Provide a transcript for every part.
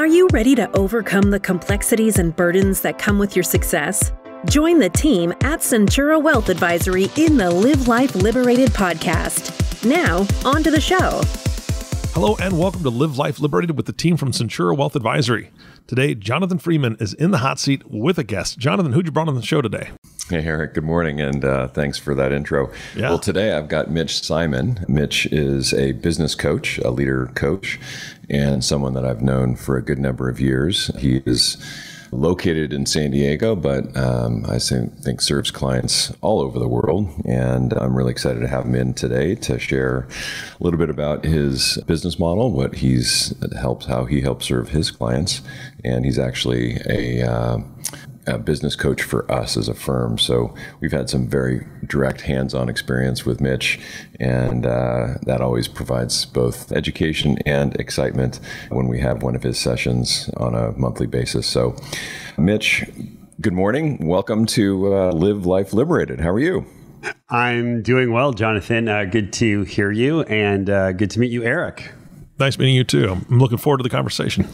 Are you ready to overcome the complexities and burdens that come with your success? Join the team at Centura Wealth Advisory in the Live Life Liberated podcast. Now, on to the show. Hello and welcome to Live Life Liberated with the team from Centura Wealth Advisory. Today, Jonathan Freeman is in the hot seat with a guest. Jonathan, who'd you brought on the show today? Hey, Eric. Good morning, and thanks for that intro. Yeah. Well, today I've got Mitch Simon. Mitch is a business coach, a leader coach, and someone that I've known for a good number of years. He is located in San Diego, but I think serves clients all over the world. And I'm really excited to have him in today to share a little bit about his business model, how he helps serve his clients. And he's actually a business coach for us as a firm. So we've had some very direct hands-on experience with Mitch, and that always provides both education and excitement when we have one of his sessions on a monthly basis. So Mitch, good morning. Welcome to Live Life Liberated. How are you? I'm doing well, Jonathan. Good to hear you, and good to meet you, Eric. Nice meeting you too. I'm looking forward to the conversation.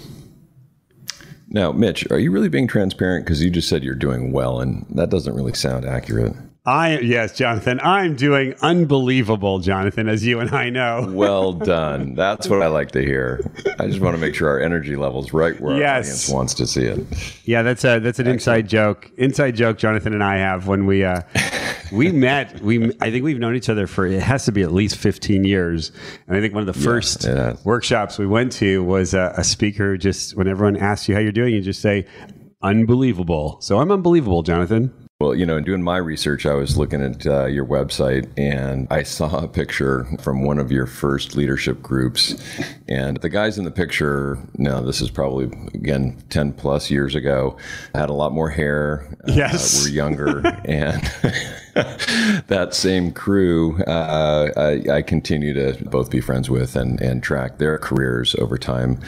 Now, Mitch, are you really being transparent? Because you just said you're doing well, and that doesn't really sound accurate. Yes, Jonathan. I'm doing unbelievable, Jonathan, as you and I know. Well done. That's what I like to hear. I just want to make sure our energy level's right where our audience wants to see it. Yeah, that's an inside joke. Inside joke Jonathan and I have when we met. I think we've known each other for, it has to be at least 15 years. And I think one of the first workshops we went to was a speaker, just when everyone asks you how you're doing, you just say, unbelievable. So I'm unbelievable, Jonathan. Well, in doing my research, I was looking at your website, and I saw a picture from one of your first leadership groups. And the guys in the picture, now this is probably, again, 10 plus years ago, had a lot more hair, were younger, and that same crew, I continue to both be friends with and track their careers over time.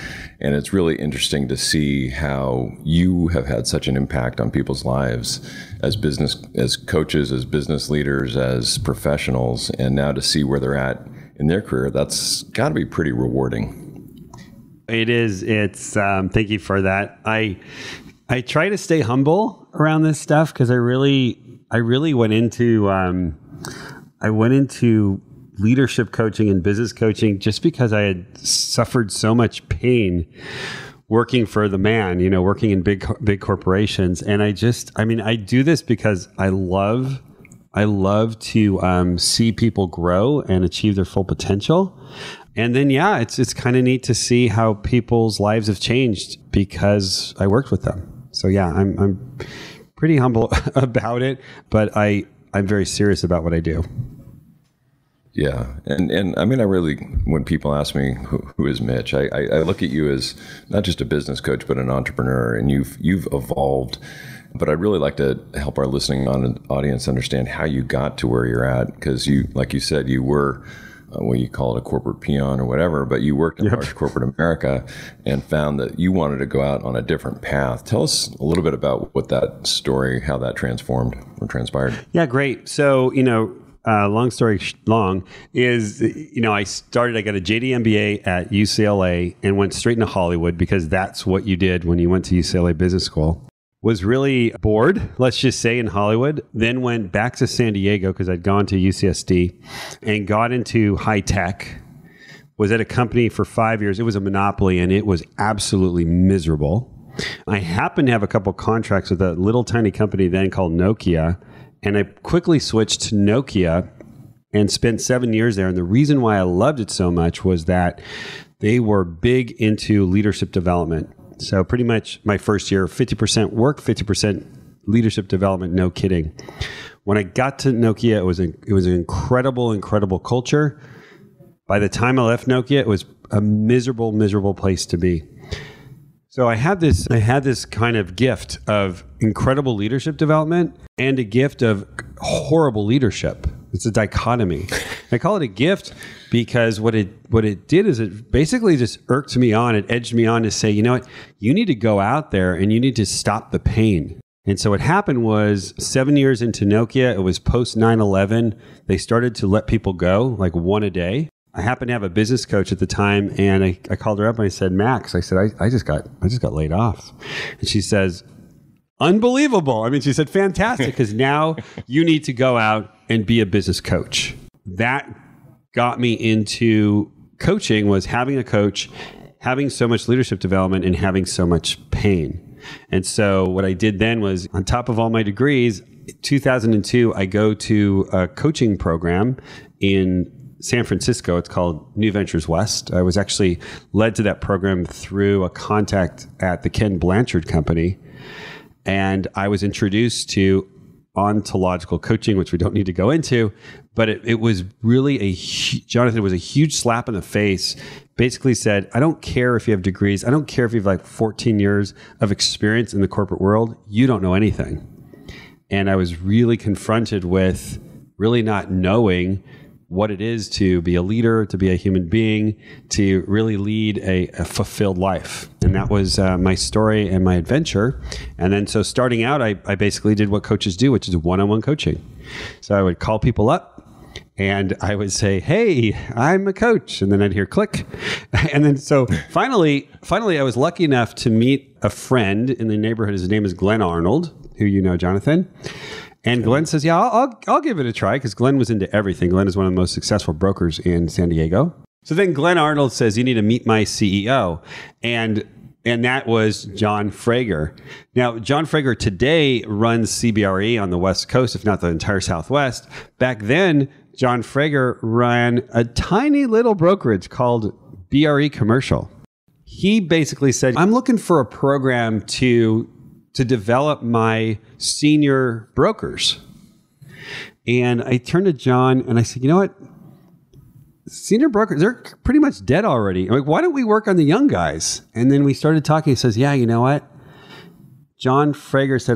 And it's really interesting to see how you have had such an impact on people's lives as coaches, as business leaders, as professionals, and now to see where they're at in their career, that's got to be pretty rewarding. It is. It's thank you for that. I try to stay humble around this stuff because I really went into leadership coaching and business coaching just because I had suffered so much pain working for the man, working in big corporations. And I do this because I love to see people grow and achieve their full potential. And then, it's kind of neat to see how people's lives have changed because I worked with them. So I'm pretty humble about it, but I'm very serious about what I do. Yeah. And I mean, when people ask me who is Mitch, I look at you as not just a business coach, but an entrepreneur, and you've evolved. But I'd really like to help our listening audience understand how you got to where you're at. Because like you said, you were, you call it a corporate peon or whatever, but you worked in large corporate America and found that you wanted to go out on a different path. Tell us a little bit about what that story, how that transformed or transpired. Yeah, great. So, long story long is, I got a JD MBA at UCLA and went straight into Hollywood because that's what you did when you went to UCLA Business School. Was really bored, let's just say, in Hollywood. Then went back to San Diego because I'd gone to UCSD and got into high tech. Was at a company for 5 years. It was a monopoly and it was absolutely miserable. I happened to have a couple contracts with a little tiny company then called Nokia. And I quickly switched to Nokia and spent 7 years there. And the reason why I loved it so much was that they were big into leadership development. So pretty much my first year, 50% work, 50% leadership development, no kidding. When I got to Nokia, it was an incredible culture. By the time I left Nokia, it was a miserable place to be. So I had this kind of gift of incredible leadership development and a gift of horrible leadership. It's a dichotomy. I call it a gift because what it did is it basically just irked me on. It edged me on to say, you know what, you need to go out there and you need to stop the pain. And so what happened was 7 years into Nokia, it was post 9/11. They started to let people go, like one a day. I happened to have a business coach at the time, and I called her up and I said, Max, I said, I just got laid off. And she says, unbelievable. I mean, she said, fantastic, because now you need to go out and be a business coach. That got me into coaching, was having a coach, having so much leadership development and having so much pain. And so what I did then was, on top of all my degrees, 2002, I go to a coaching program in San Francisco. It's called New Ventures West. I was actually led to that program through a contact at the Ken Blanchard Company. And I was introduced to ontological coaching, which we don't need to go into, but it was really Jonathan, it was a huge slap in the face. Basically said, I don't care if you have degrees. I don't care if you have like 14 years of experience in the corporate world. You don't know anything. And I was really confronted with really not knowing what it is to be a leader, to be a human being, to really lead a fulfilled life. And that was my story and my adventure. And then so starting out, I basically did what coaches do, which is one-on-one coaching. So I would call people up and I would say, hey, I'm a coach. And then I'd hear click. And then so finally, I was lucky enough to meet a friend in the neighborhood. His name is Glenn Arnold, who you know, Jonathan. And Glenn says, yeah, I'll give it a try, because Glenn was into everything. Glenn is one of the most successful brokers in San Diego. So then Glenn Arnold says, you need to meet my CEO. And that was John Frager. Now, John Frager today runs CBRE on the West Coast, if not the entire Southwest. Back then, John Frager ran a tiny little brokerage called BRE Commercial. He basically said, I'm looking for a program to develop my senior brokers. And I turned to John and I said, you know what? Senior brokers, they're pretty much dead already. I'm like, why don't we work on the young guys? And then we started talking. He says, yeah, you know what? John Frager said,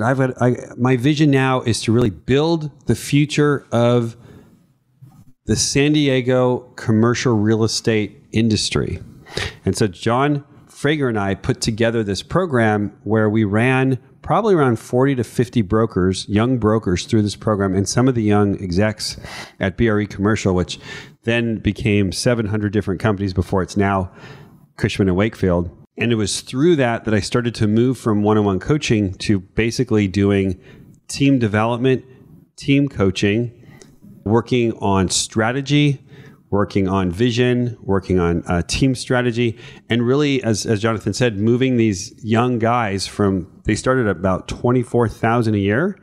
my vision now is to really build the future of the San Diego commercial real estate industry. And so John Frager and I put together this program where we ran probably around 40 to 50 brokers, young brokers, through this program, and some of the young execs at BRE Commercial, which then became 700 different companies before it's now Cushman & Wakefield. And it was through that I started to move from one-on-one coaching to basically doing team development, team coaching, working on strategy, working on vision, working on team strategy, and really, as Jonathan said, moving these young guys from, they started at about $24,000 a year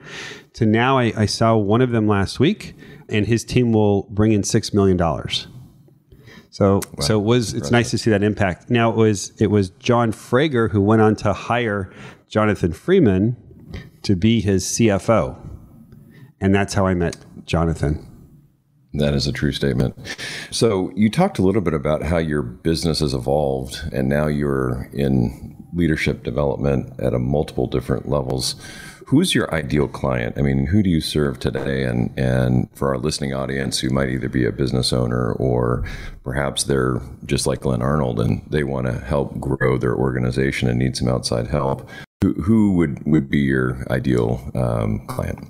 to now I saw one of them last week, and his team will bring in $6 million. So it's nice to see that impact. Now it was John Frager who went on to hire Jonathan Freeman to be his CFO, and that's how I met Jonathan. That is a true statement. So you talked a little bit about how your business has evolved, and now you're in leadership development at a multiple different levels. Who's your ideal client? I mean, who do you serve today? And for our listening audience who might either be a business owner or perhaps they're just like Glenn Arnold and they want to help grow their organization and need some outside help, who would be your ideal client?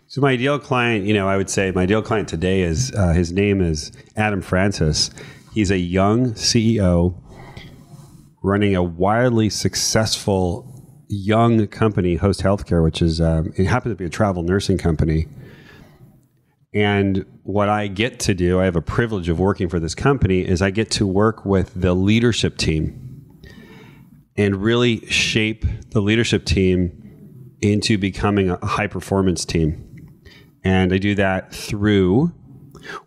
So my ideal client, I would say my ideal client today is, his name is Adam Francis. He's a young CEO running a wildly successful young company, Host Healthcare, which is, it happens to be a travel nursing company. And what I get to do, I have a privilege of working for this company, is I get to work with the leadership team and really shape the leadership team into becoming a high performance team. And I do that through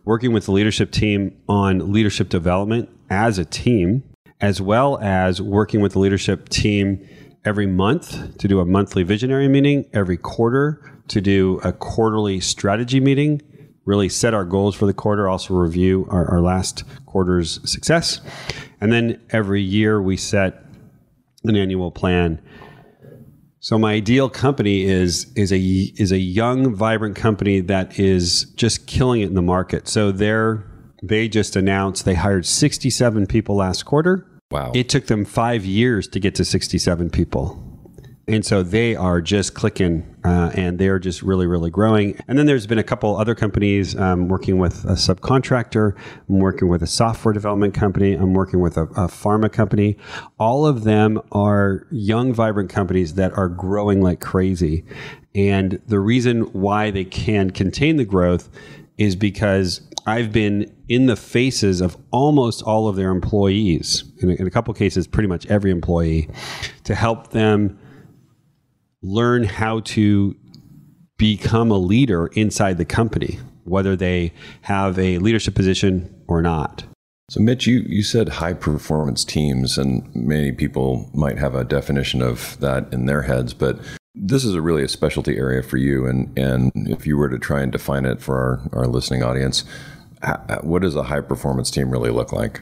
working with the leadership team on leadership development as a team, as well as working with the leadership team every month to do a monthly visionary meeting, every quarter to do a quarterly strategy meeting, really set our goals for the quarter, also review our last quarter's success. And then every year we set an annual plan. So my ideal company is a young, vibrant company that is just killing it in the market. So they just announced they hired 67 people last quarter. Wow. It took them 5 years to get to 67 people. And so they are just clicking and they're just really, really growing. And then there's been a couple other companies. I'm working with a subcontractor. I'm working with a software development company. I'm working with a pharma company. All of them are young, vibrant companies that are growing like crazy. And the reason why they can contain the growth is because I've been in the faces of almost all of their employees, in a couple of cases, pretty much every employee, to help them learn how to become a leader inside the company, whether they have a leadership position or not. So Mitch, you said high performance teams, and many people might have a definition of that in their heads, but this is really a specialty area for you. And if you were to try and define it for our listening audience, what does a high performance team really look like?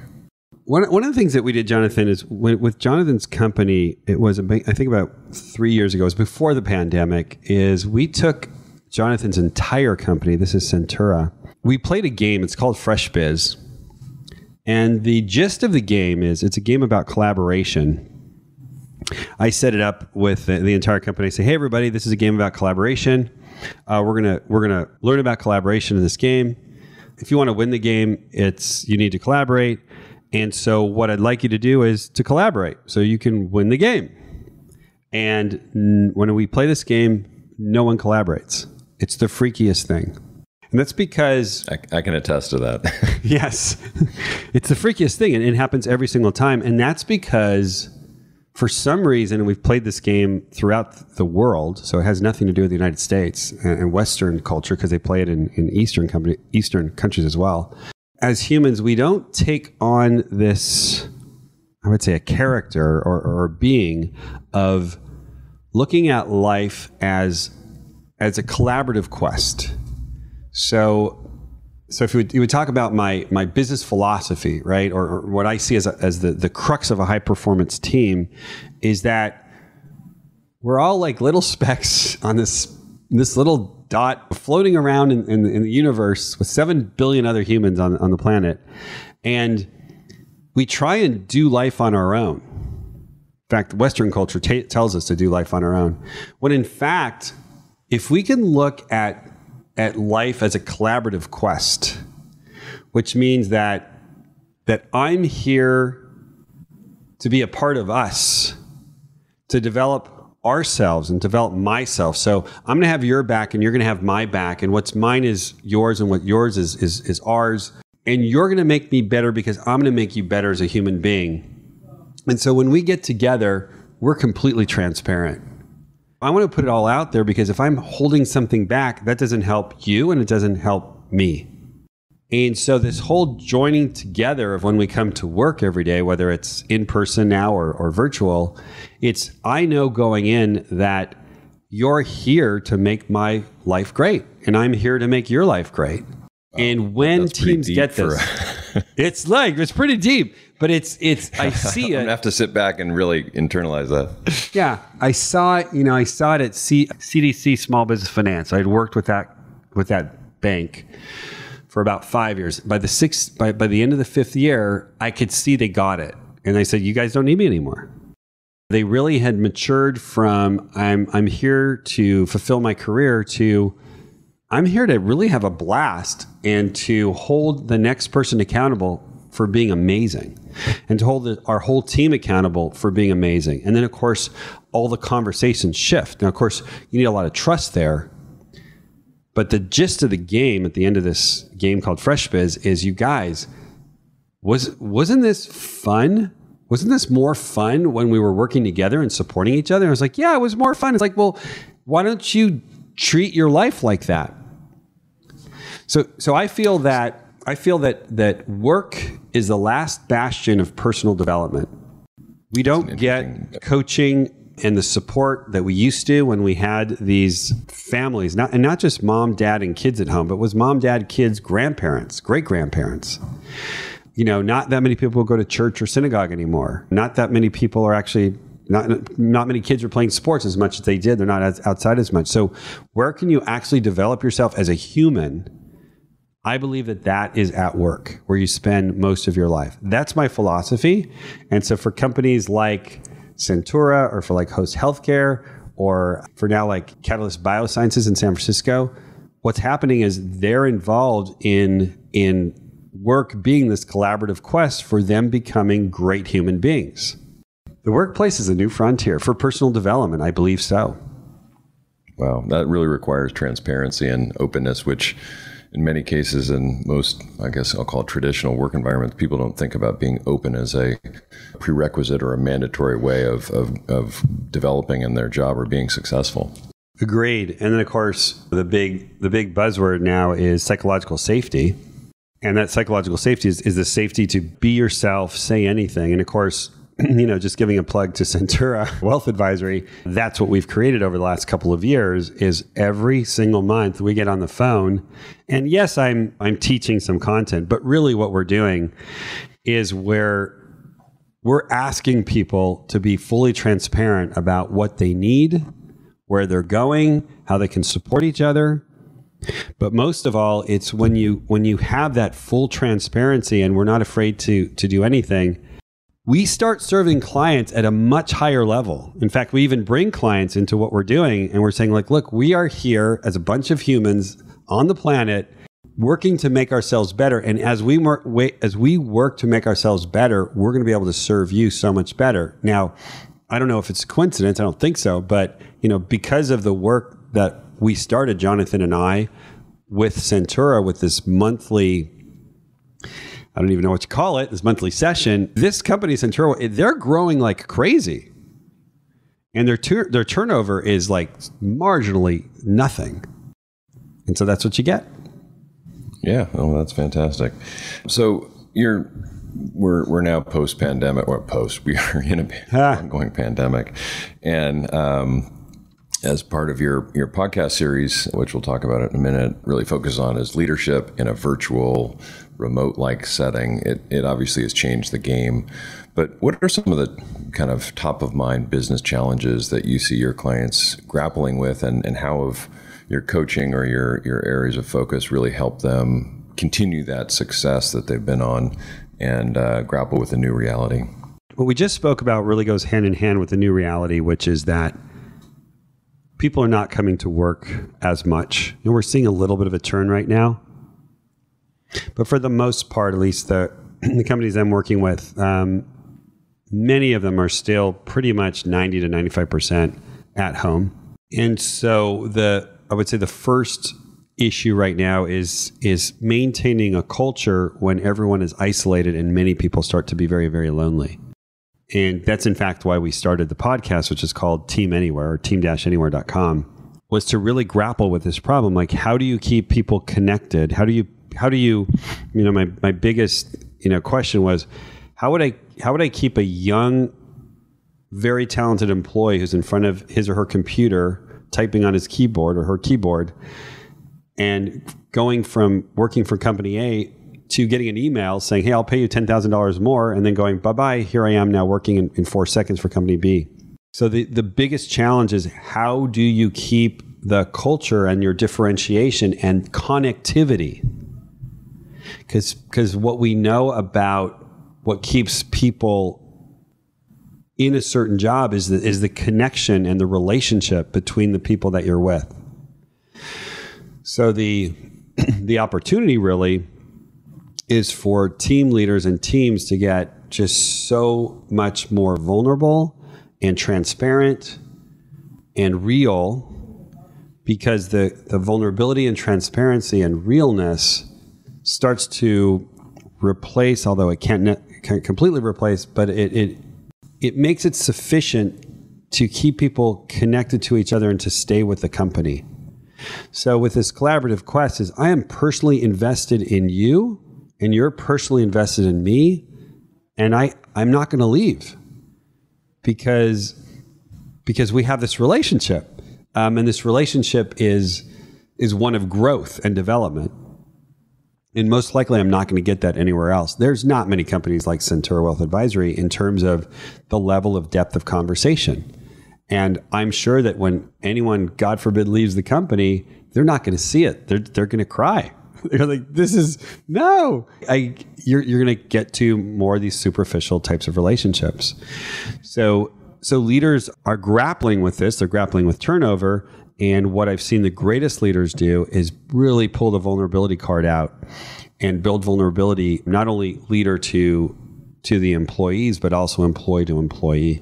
One of the things that we did, Jonathan, is with Jonathan's company, it was, I think about 3 years ago, it was before the pandemic, is we took Jonathan's entire company, this is Centura, we played a game, it's called FreshBiz. And the gist of the game is, it's a game about collaboration. I set it up with the entire company. I say, hey, everybody, this is a game about collaboration. We're gonna learn about collaboration in this game. If you want to win the game, you need to collaborate. And so what I'd like you to do is to collaborate so you can win the game. And when we play this game, no one collaborates. It's the freakiest thing. And that's because... I can attest to that. Yes. It's the freakiest thing, and it happens every single time. And that's because for some reason, we've played this game throughout the world, so it has nothing to do with the United States and Western culture, because they play it in Eastern countries as well. As humans, we don't take on this, I would say, a character or a being of looking at life as a collaborative quest. So if you would talk about my business philosophy, right, or what I see as the crux of a high performance team, is that we're all like little specks on this little dot floating around in the universe with 7 billion other humans on the planet. And we try and do life on our own. In fact, Western culture tells us to do life on our own. When in fact, if we can look at life as a collaborative quest, which means that I'm here to be a part of us, to develop ourselves and develop myself. So I'm going to have your back and you're going to have my back, and what's mine is yours and what yours is ours. And you're going to make me better because I'm going to make you better as a human being. And so when we get together, we're completely transparent. I want to put it all out there, because if I'm holding something back, that doesn't help you and it doesn't help me. And so this whole joining together of when we come to work every day, whether it's in person now or virtual, I know going in that you're here to make my life great, and I'm here to make your life great. And when teams get this, it's pretty deep, but it's I see it. I'm gonna have to sit back and really internalize that. Yeah, I saw it. I saw it at CDC Small Business Finance. I'd worked with that bank for about 5 years. By the end of the 5th year, I could see they got it, and they said, "You guys don't need me anymore." They really had matured from I'm here to fulfill my career to I'm here to really have a blast and to hold the next person accountable for being amazing, and to hold our whole team accountable for being amazing. And then, of course, all the conversations shift. Now, of course, you need a lot of trust there. But the gist of the game at the end of this game called FreshBiz is, you guys, wasn't this fun? Wasn't this more fun when we were working together and supporting each other? And I was like, yeah, it was more fun. It's like, well, why don't you treat your life like that? So I feel that work is the last bastion of personal development. We don't get coaching and the support that we used to when we had these families, not just mom, dad, and kids at home, but was mom, dad, kids, grandparents, great-grandparents. Not that many people go to church or synagogue anymore. Not that many people are actually, not many kids are playing sports as much as they did. They're not outside as much. So where can you actually develop yourself as a human? I believe that is at work, where you spend most of your life. That's my philosophy. And so for companies like Centura or for like Host Healthcare or for now like Catalyst Biosciences in San Francisco, what's happening is they're involved in work being this collaborative quest for them becoming great human beings. The workplace is a new frontier for personal development. I believe so. Wow, that really requires transparency and openness, which in many cases in most, I guess I'll call it traditional work environments, people don't think about being open as a prerequisite or a mandatory way of developing in their job or being successful. Agreed. And then of course, the big buzzword now is psychological safety. And that psychological safety is the safety to be yourself, say anything. And of course, just giving a plug to Centura Wealth Advisory, that's what we've created over the last couple of years is every single month we get on the phone. And yes, I'm teaching some content, but really what we're doing is we're asking people to be fully transparent about what they need, where they're going, how they can support each other. But most of all, it's when you have that full transparency and we're not afraid to do anything, we start serving clients at a much higher level. In fact, we even bring clients into what we're doing and we're saying like, look, we are here as a bunch of humans on the planet working to make ourselves better. And as we work to make ourselves better, we're going to be able to serve you so much better. Now, I don't know if it's a coincidence. I don't think so. But, because of the work that we started, Jonathan and I, with Centura, with this monthly, I don't even know what you call it, this monthly session, this company, Centura, they're growing like crazy. And their turnover is like marginally nothing. And so that's what you get. Yeah, oh, that's fantastic. So we're now post-pandemic, we are in an ongoing pandemic. And as part of your podcast series, which we'll talk about in a minute, really focus on is leadership in a virtual, remote-like setting. It obviously has changed the game. But what are some of the kind of top-of-mind business challenges that you see your clients grappling with, and how have your coaching or your areas of focus really helped them continue that success that they've been on and grapple with a new reality? What we just spoke about really goes hand in hand with the new reality, which is that people are not coming to work as much. We're seeing a little bit of a turn right now. But for the most part, at least the companies I'm working with, many of them are still pretty much 90 to 95% at home. And so I would say the first issue right now is maintaining a culture when everyone is isolated and many people start to be very, very lonely. And that's in fact why we started the podcast, which is called Team Anywhere or team-anywhere.com, was to really grapple with this problem. Like, how do you keep people connected? How do you, my biggest, question was, how would I keep a young, very talented employee who's in front of his or her computer typing on his keyboard or her keyboard and going from working for company A to getting an email saying, hey, I'll pay you $10,000 more, and then going, bye-bye, here I am now working in 4 seconds for company B. So the biggest challenge is, how do you keep the culture and your differentiation and connectivity? Because what we know about what keeps people in a certain job is the connection and the relationship between the people that you're with. So the opportunity really is for team leaders and teams to get just so much more vulnerable and transparent and real, because the vulnerability and transparency and realness starts to replace, although it can't completely replace, but it makes it sufficient to keep people connected to each other and to stay with the company. So with this collaborative quest is, I am personally invested in you and you're personally invested in me, and I'm not going to leave because we have this relationship. And this relationship is one of growth and development. And most likely I'm not going to get that anywhere else. There's not many companies like Centura Wealth Advisory in terms of the level of depth of conversation. And I'm sure that when anyone, God forbid, leaves the company, they're not going to see it. They're going to cry. They're like, you're going to get to more of these superficial types of relationships. So leaders are grappling with this. They're grappling with turnover. And what I've seen the greatest leaders do is really pull the vulnerability card out and build vulnerability, not only leader to the employees, but also employee to employee.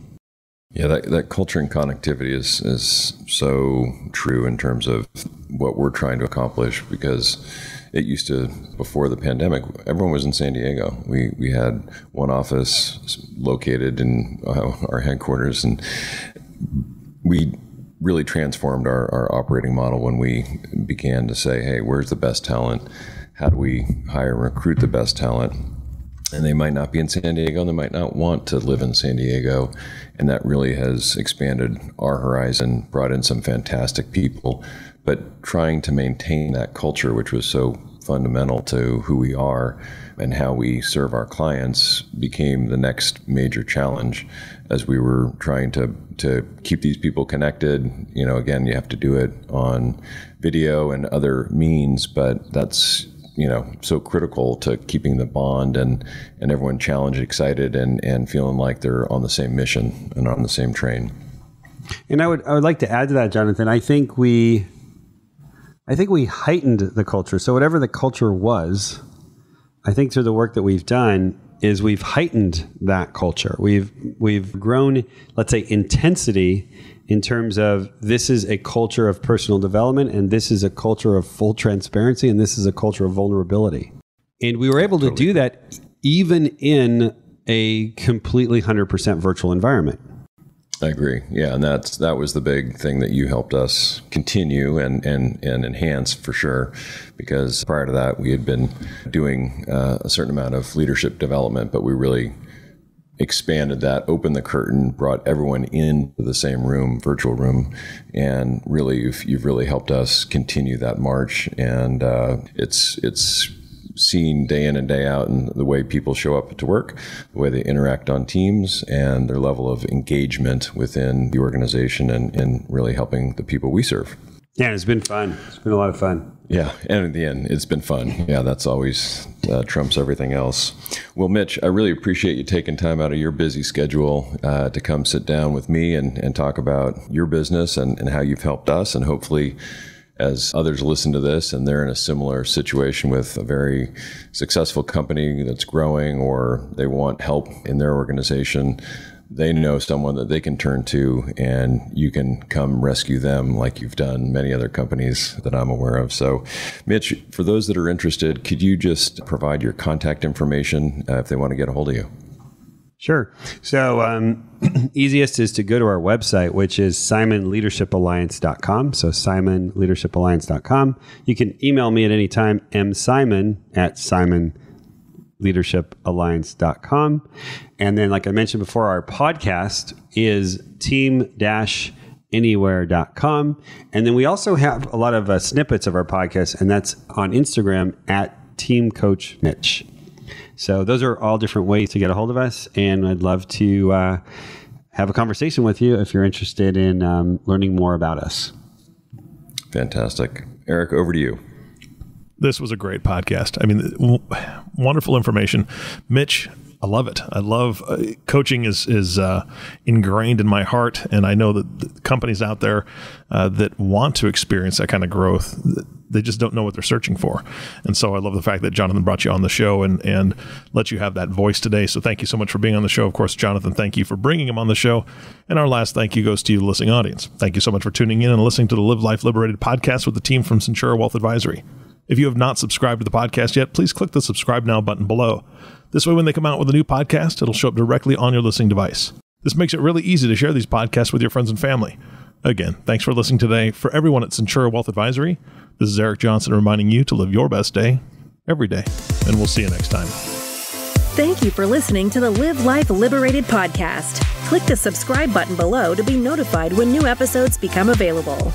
Yeah, that culture and connectivity is so true in terms of what we're trying to accomplish, because it used to, before the pandemic, everyone was in San Diego. We had one office located in our headquarters, and we really transformed our operating model when we began to say, hey, where's the best talent? How do we hire and recruit the best talent? And they might not be in San Diego, and they might not want to live in San Diego. And that really has expanded our horizon, brought in some fantastic people. But trying to maintain that culture, which was so fundamental to who we are and how we serve our clients, became the next major challenge as we were trying to keep these people connected. You know, again, you have to do it on video and other means, but that's, you know, so critical to keeping the bond and everyone challenged, excited, and feeling like they're on the same mission and on the same train. And I would like to add to that, Jonathan. I think we heightened the culture. So whatever the culture was, I think through the work that we've done is we've heightened that culture. We've grown, let's say, intensity in terms of this is a culture of personal development, and this is a culture of full transparency, and this is a culture of vulnerability. And we were able to do that even in a completely 100% virtual environment. I agree. Yeah, and that was the big thing that you helped us continue and enhance for sure, because prior to that we had been doing a certain amount of leadership development, but we really expanded that, opened the curtain, brought everyone into the same room, virtual room, and really you've really helped us continue that march. And it's seen day in and day out in the way people show up to work, the way they interact on teams, and their level of engagement within the organization and really helping the people we serve. Yeah, it's been fun. It's been a lot of fun. Yeah, and in the end, it's been fun. Yeah, that's always trumps everything else. Well, Mitch, I really appreciate you taking time out of your busy schedule to come sit down with me and talk about your business and how you've helped us, and hopefully as others listen to this and they're in a similar situation with a very successful company that's growing, or they want help in their organization, they know someone that they can turn to, and you can come rescue them like you've done many other companies that I'm aware of. So, Mitch, for those that are interested, could you just provide your contact information if they want to get a hold of you? Sure. So easiest is to go to our website, which is simonleadershipalliance.com. So simonleadershipalliance.com. You can email me at any time, msimon@simonleadershipalliance.com. And then, like I mentioned before, our podcast is team-anywhere.com. And then we also have a lot of snippets of our podcast, and that's on Instagram @TeamCoachMitch. So those are all different ways to get a hold of us, and I'd love to have a conversation with you if you're interested in learning more about us. Fantastic. Eric, over to you. This was a great podcast. I mean, wonderful information. Mitch, I love it. I love coaching is ingrained in my heart, and I know that the companies out there that want to experience that kind of growth, they just don't know what they're searching for. And so I love the fact that Jonathan brought you on the show and let you have that voice today. So thank you so much for being on the show. Of course, Jonathan, thank you for bringing him on the show. And our last thank you goes to you, the listening audience. Thank you so much for tuning in and listening to the Live Life Liberated podcast with the team from Centura Wealth Advisory. If you have not subscribed to the podcast yet, please click the subscribe now button below. This way, when they come out with a new podcast, it'll show up directly on your listening device. This makes it really easy to share these podcasts with your friends and family. Again, thanks for listening today. For everyone at Centura Wealth Advisory, this is Eric Johnson reminding you to live your best day every day. And we'll see you next time. Thank you for listening to the Live Life Liberated podcast. Click the subscribe button below to be notified when new episodes become available.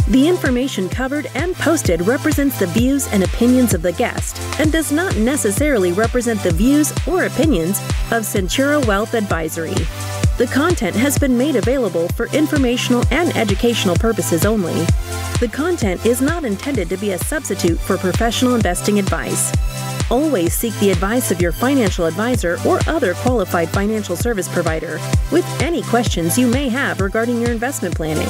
The information covered and posted represents the views and opinions of the guest and does not necessarily represent the views or opinions of Centura Wealth Advisory. The content has been made available for informational and educational purposes only. The content is not intended to be a substitute for professional investing advice. always seek the advice of your financial advisor or other qualified financial service provider with any questions you may have regarding your investment planning.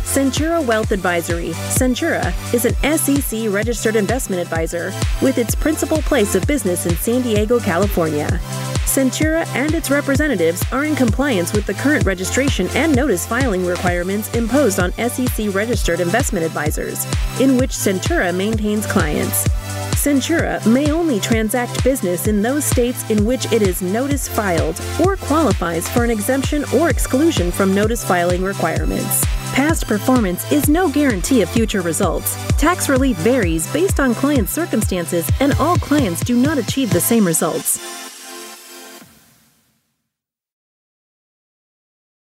Centura Wealth Advisory. Centura is an SEC registered investment advisor with its principal place of business in San Diego, California. Centura and its representatives are in compliance with the current registration and notice filing requirements imposed on SEC registered investment advisors, in which Centura maintains clients. Centura may only transact business in those states in which it is notice filed or qualifies for an exemption or exclusion from notice filing requirements. Past performance is no guarantee of future results. Tax relief varies based on client circumstances, and all clients do not achieve the same results.